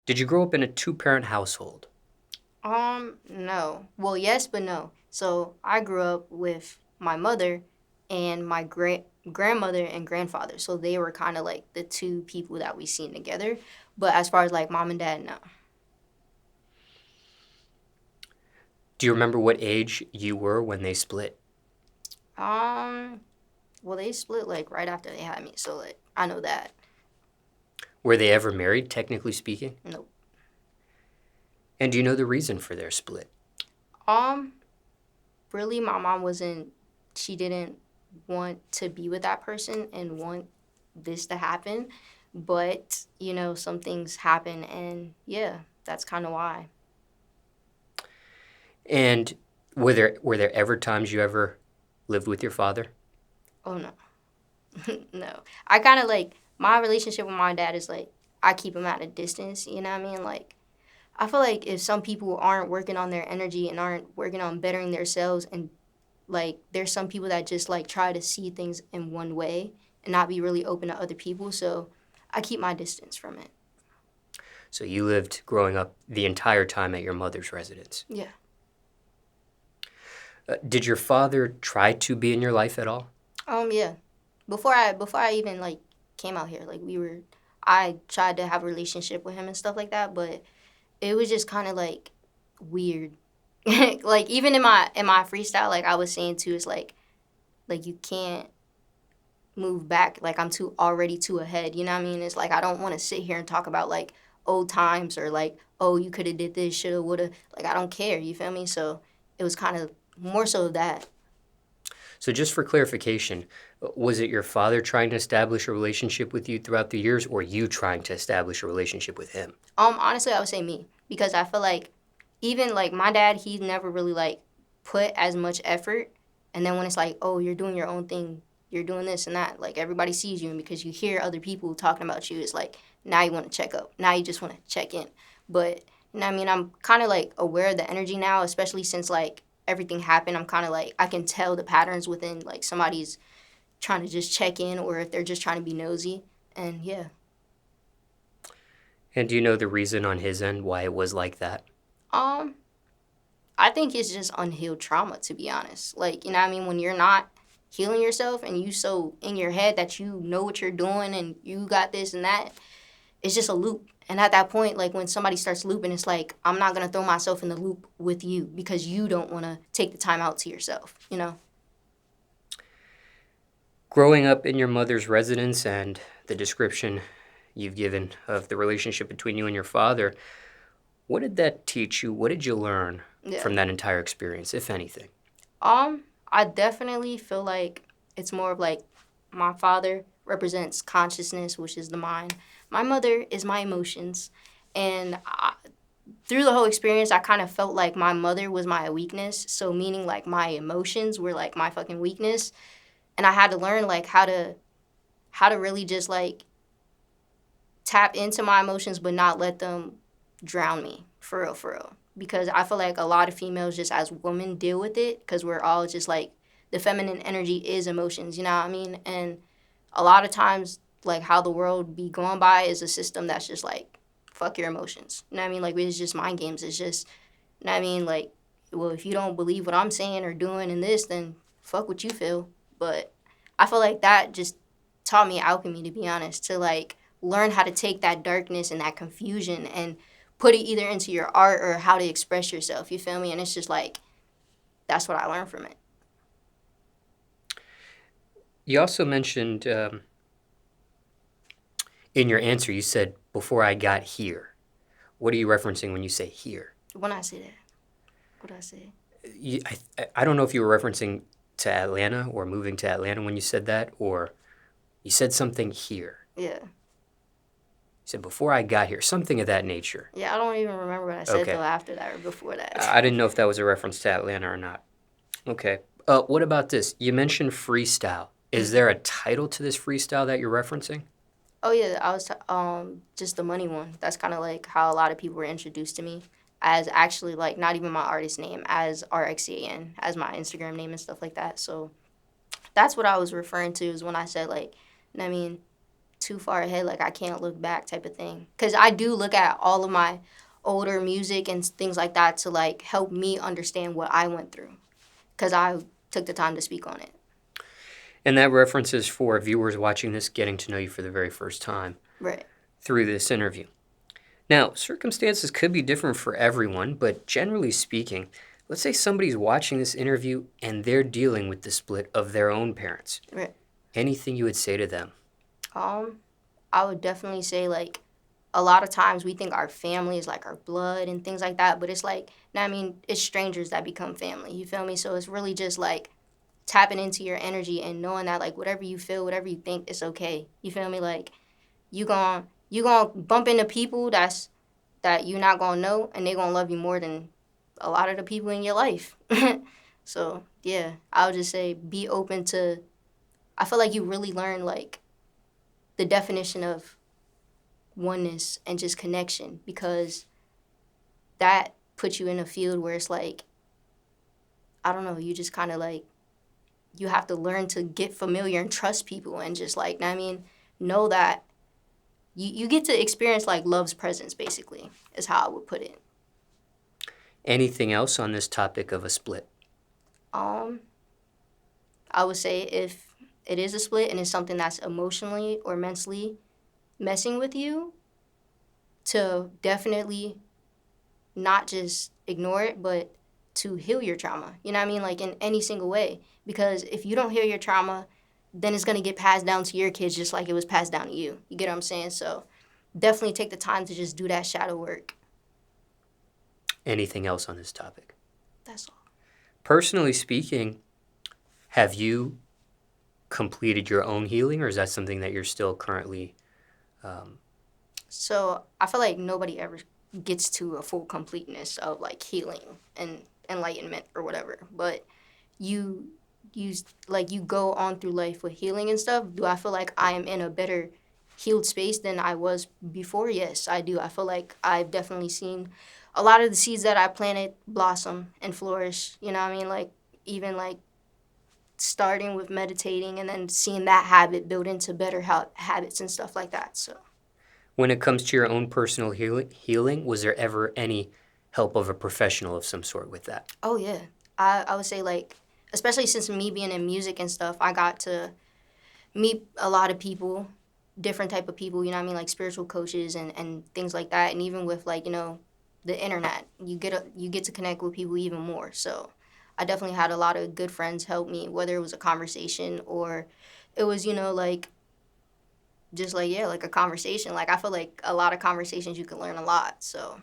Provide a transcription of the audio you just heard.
Did you grow up in a two-parent household? No. Well, yes, but no. So I grew up with my mother and my grandmother and grandfather. So they were kind of like the two people that we seen together. But as far as like mom and dad, no. Do you remember what age you were when they split? Um, well, they split like right after they had me. So like I know that. Were they ever married, technically speaking? Nope. And do you know the reason for their split? Um, really, my mom wasn't. She didn't want to be with that person and want this to happen. But some things happen, and yeah, that's kind of why. And were there ever times you ever lived with your father? Oh no. No. I kind of like my relationship with my dad is like I keep him at a distance, you know what I mean? Like I feel like if some people aren't working on their energy and aren't working on bettering themselves and like there's some people that just like try to see things in one way and not be really open to other people, so I keep my distance from it. So you lived growing up the entire time at your mother's residence. Yeah. Did your father try to be in your life at all? Yeah. Before I even like came out here, like I tried to have a relationship with him and stuff like that, but it was just kind of like weird. Like even in my freestyle, like I was saying too, it's like you can't move back. Like I'm too ahead. You know what I mean? It's like I don't want to sit here and talk about like old times or like oh you could have did this, shoulda, woulda. Like I don't care. You feel me? So it was kind of more so that. So just for clarification, was it your father trying to establish a relationship with you throughout the years, or you trying to establish a relationship with him? Honestly, I would say me because I feel like even like my dad, he never really like put as much effort. And then when it's like, oh, you're doing your own thing, you're doing this and that, like everybody sees you, and because you hear other people talking about you, it's like now you want to check up, now you just want to check in. But I mean, I'm kind of like aware of the energy now, especially since like everything happened. I'm kind of like I can tell the patterns within like somebody's trying to just check in or if they're just trying to be nosy. And yeah. And do you know the reason on his end why it was like that? Um, I think it's just unhealed trauma, to be honest. Like, you know what I mean? When you're not healing yourself and you so in your head that you know what you're doing and you got this and that, it's just a loop. And at that point, like when somebody starts looping, it's like, I'm not going to throw myself in the loop with you because you don't want to take the time out to yourself, you know? Growing up in your mother's residence and the description you've given of the relationship between you and your father, what did that teach you? What did you learn Yeah. from that entire experience, if anything? I definitely feel like it's more of like my father represents consciousness, which is the mind. My mother is my emotions. And through the whole experience, I kind of felt like my mother was my weakness. So meaning like my emotions were like my fucking weakness. And I had to learn like how to really just like tap into my emotions but not let them drown me for real, for real. Because I feel like a lot of females just as women deal with it because we're all just like the feminine energy is emotions, you know what I mean? And a lot of times like how the world be going by is a system that's just like fuck your emotions. You know what I mean? Like it's just mind games. It's just you know what I mean? Like, well, if you don't believe what I'm saying or doing in this, then fuck what you feel. But I feel like that just taught me alchemy, to be honest, to like learn how to take that darkness and that confusion and put it either into your art or how to express yourself. You feel me? And it's just like, that's what I learned from it. You also mentioned in your answer, you said, before I got here. What are you referencing when you say here? When I say that, what I say? I don't know if you were referencing to Atlanta or moving to Atlanta when you said that, or you said something here. Yeah. You said, before I got here, something of that nature. Yeah, I don't even remember what I said Okay. though after that or before that. I didn't know if that was a reference to Atlanta or not. Okay. What about this? You mentioned freestyle. Is there a title to this freestyle that you're referencing? Oh yeah, I was just the money one. That's kind of like how a lot of people were introduced to me as actually like not even my artist name as RXCAN as my Instagram name and stuff like that. So that's what I was referring to is when I said like, I mean, too far ahead, like I can't look back type of thing. Because I do look at all of my older music and things like that to like help me understand what I went through. Because I took the time to speak on it. And that reference is for viewers watching this getting to know you for the very first time Right. through this interview. Now, circumstances could be different for everyone, but generally speaking, let's say somebody's watching this interview and they're dealing with the split of their own parents. Right. Anything you would say to them? I would definitely say like a lot of times we think our family is like our blood and things like that, but it's like, I mean, it's strangers that become family. You feel me? So it's really just like tapping into your energy and knowing that like whatever you feel, whatever you think, it's okay. You feel me? Like you gonna bump into people that you're not gonna know, and they gonna love you more than a lot of the people in your life. So yeah, I would just say be open to. I feel like you really learn like the definition of oneness and just connection, because that puts you in a field where it's like, I don't know, you just kind of like, you have to learn to get familiar and trust people and just like, I mean, know that you get to experience like love's presence, basically, is how I would put it. Anything else on this topic of a split? Um, I would say if it is a split and it's something that's emotionally or mentally messing with you, to definitely not just ignore it, but to heal your trauma. You know what I mean? Like in any single way. Because if you don't heal your trauma, then it's going to get passed down to your kids just like it was passed down to you. You get what I'm saying? So definitely take the time to just do that shadow work. Anything else on this topic? That's all. Personally speaking, have you completed your own healing, or is that something that you're still currently So I feel like nobody ever gets to a full completeness of like healing and enlightenment or whatever. But you you go on through life with healing and stuff. Do I feel like I am in a better healed space than I was before? Yes, I do. I feel like I've definitely seen a lot of the seeds that I planted blossom and flourish. You know what I mean? Like even like starting with meditating and then seeing that habit build into better habits and stuff like that. So. when it comes to your own personal healing, was there ever any help of a professional of some sort with that? Oh yeah, I would say like, especially since me being in music and stuff, I got to meet a lot of people, different type of people. You know what I mean, like spiritual coaches and things like that. And even with like the internet, you get to connect with people even more. So I definitely had a lot of good friends help me, whether it was a conversation or it was like just like yeah like a conversation. Like I feel like a lot of conversations you can learn a lot. So.